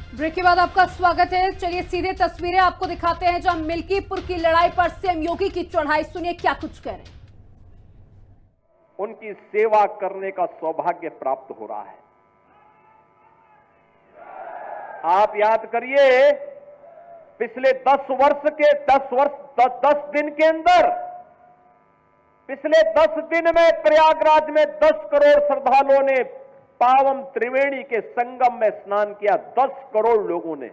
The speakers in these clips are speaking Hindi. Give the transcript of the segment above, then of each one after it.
ब्रेक के बाद आपका स्वागत है। चलिए सीधे तस्वीरें आपको दिखाते हैं जहां मिल्कीपुर की लड़ाई पर सीएम योगी की चढ़ाई। सुनिए क्या कुछ कह रहे हैं। उनकी सेवा करने का सौभाग्य प्राप्त हो रहा है। आप याद करिए, पिछले 10 दिन के अंदर, पिछले 10 दिन में प्रयागराज में 10 करोड़ श्रद्धालुओं ने पावन त्रिवेणी के संगम में स्नान किया। 10 करोड़ लोगों ने।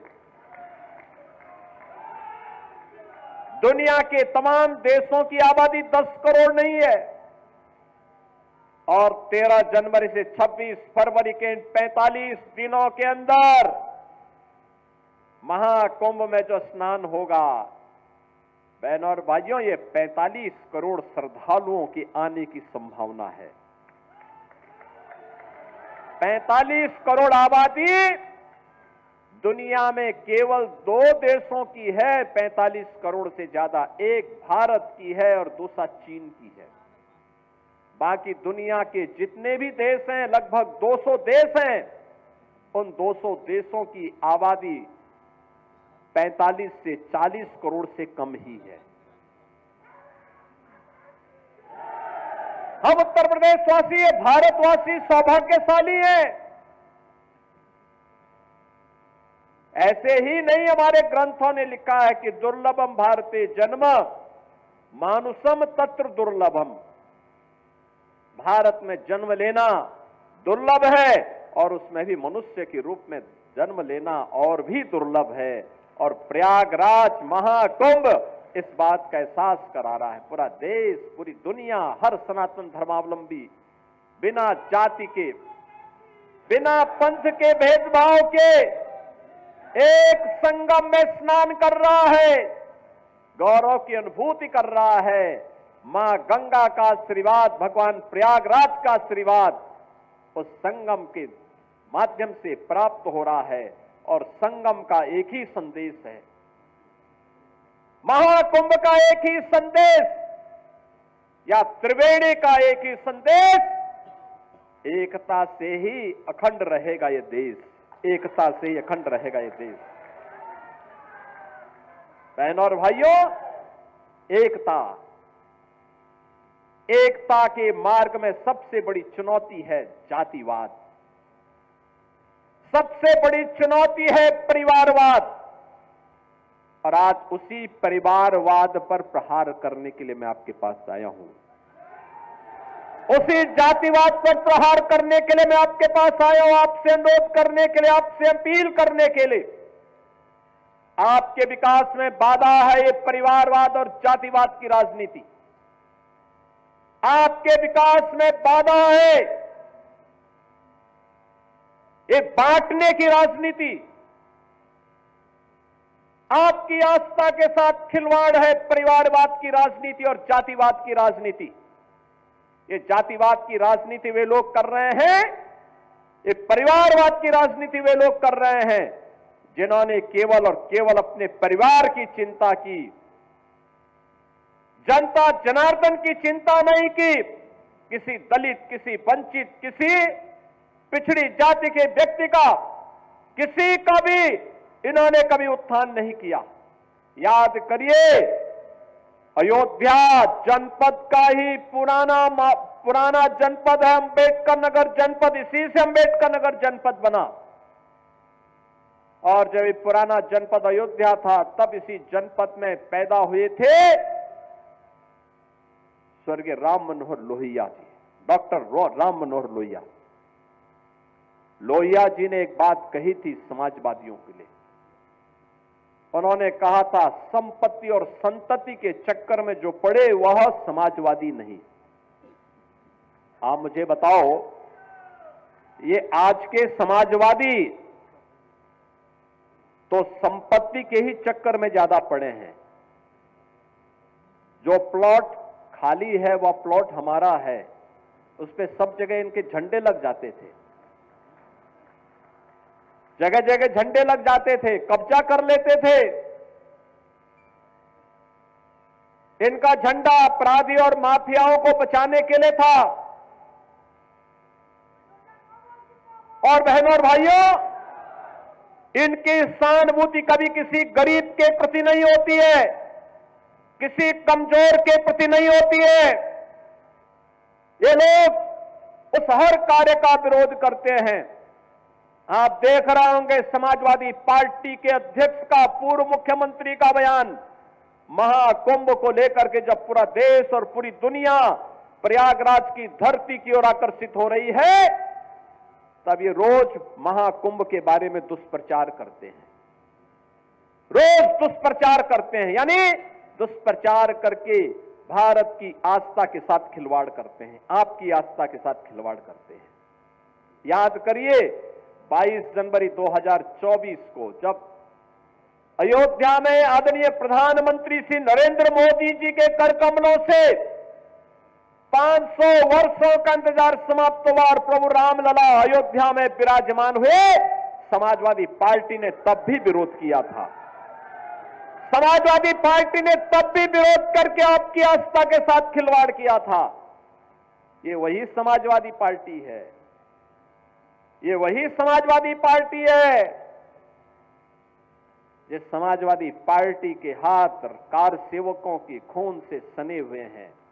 दुनिया के तमाम देशों की आबादी 10 करोड़ नहीं है। और 13 जनवरी से 26 फरवरी के 45 दिनों के अंदर महाकुंभ में जो स्नान होगा, बहनों और भाइयों, ये 45 करोड़ श्रद्धालुओं की आने की संभावना है। 45 करोड़ आबादी दुनिया में केवल 2 देशों की है। 45 करोड़ से ज्यादा, एक भारत की है और दूसरा चीन की है। बाकी दुनिया के जितने भी देश हैं, लगभग 200 देश हैं, उन 200 देशों की आबादी 45 से 40 करोड़ से कम ही है। हम उत्तर प्रदेशवासी, भारतवासी सौभाग्यशाली हैं। ऐसे ही नहीं, हमारे ग्रंथों ने लिखा है कि दुर्लभम भारते जन्म मानुषम तत्र दुर्लभम। भारत में जन्म लेना दुर्लभ है और उसमें भी मनुष्य के रूप में जन्म लेना और भी दुर्लभ है। और प्रयागराज महाकुंभ इस बात का एहसास करा रहा है। पूरा देश, पूरी दुनिया, हर सनातन धर्मावलंबी बिना जाति के, बिना पंथ के भेदभाव के एक संगम में स्नान कर रहा है, गौरव की अनुभूति कर रहा है। मां गंगा का आशीर्वाद, भगवान प्रयागराज का आशीर्वाद उस संगम के माध्यम से प्राप्त हो रहा है। और संगम का एक ही संदेश है, महाकुंभ का एक ही संदेश, या त्रिवेणी का एक ही संदेश, एकता से ही अखंड रहेगा ये देश। एकता से ही अखंड रहेगा ये देश। बहनों और भाइयों, एकता के मार्ग में सबसे बड़ी चुनौती है जातिवाद, सबसे बड़ी चुनौती है परिवारवाद। और आज उसी परिवारवाद पर प्रहार करने के लिए मैं आपके पास आया हूं। उसी जातिवाद पर प्रहार करने के लिए मैं आपके पास आया हूं, आपसे अनुरोध करने के लिए, आपसे अपील करने के लिए। आपके विकास में बाधा है ये परिवारवाद और जातिवाद की राजनीति। आपके विकास में बाधा है ये बांटने की राजनीति। आपकी आस्था के साथ खिलवाड़ है परिवारवाद की राजनीति और जातिवाद की राजनीति। ये जातिवाद की राजनीति वे लोग कर रहे हैं, ये परिवारवाद की राजनीति वे लोग कर रहे हैं जिन्होंने केवल और केवल अपने परिवार की चिंता की, जनता जनार्दन की चिंता नहीं की। किसी दलित, किसी वंचित, किसी पिछड़ी जाति के व्यक्ति का, किसी का भी इन्होंने कभी उत्थान नहीं किया। याद करिए, अयोध्या जनपद का ही पुराना जनपद है अंबेडकर नगर जनपद। इसी से अंबेडकर नगर जनपद बना। और जब ये पुराना जनपद अयोध्या था, तब इसी जनपद में पैदा हुए थे स्वर्गीय राम मनोहर लोहिया जी, डॉक्टर राम मनोहर लोहिया। लोहिया जी ने एक बात कही थी समाजवादियों के लिए। उन्होंने कहा था, संपत्ति और संतति के चक्कर में जो पड़े वह समाजवादी नहीं। आप मुझे बताओ, ये आज के समाजवादी तो संपत्ति के ही चक्कर में ज्यादा पड़े हैं। जो प्लॉट खाली है वह प्लॉट हमारा है, उस पे सब जगह इनके झंडे लग जाते थे। जगह जगह झंडे लग जाते थे, कब्जा कर लेते थे। इनका झंडा अपराधी और माफियाओं को बचाने के लिए था। और बहनों और भाइयों, इनकी सहानुभूति कभी किसी गरीब के प्रति नहीं होती है, किसी कमजोर के प्रति नहीं होती है। ये लोग उस हर कार्य का विरोध करते हैं। आप देख रहे होंगे समाजवादी पार्टी के अध्यक्ष का, पूर्व मुख्यमंत्री का बयान, महाकुंभ को लेकर के जब पूरा देश और पूरी दुनिया प्रयागराज की धरती की ओर आकर्षित हो रही है, तब ये रोज महाकुंभ के बारे में दुष्प्रचार करते हैं, रोज दुष्प्रचार करते हैं, यानी दुष्प्रचार करके भारत की आस्था के साथ खिलवाड़ करते हैं, आपकी आस्था के साथ खिलवाड़ करते हैं। याद करिए 22 जनवरी 2024 को जब अयोध्या में आदरणीय प्रधानमंत्री श्री नरेंद्र मोदी जी के कर कमलों से 500 वर्षों का इंतजार समाप्त हुआ और प्रभु रामलला अयोध्या में विराजमान हुए, समाजवादी पार्टी ने तब भी विरोध किया था। समाजवादी पार्टी ने तब भी विरोध करके आपकी आस्था के साथ खिलवाड़ किया था। ये वही समाजवादी पार्टी है, ये वही समाजवादी पार्टी है जिस समाजवादी पार्टी के हाथ कार सेवकों की खून से सने हुए हैं।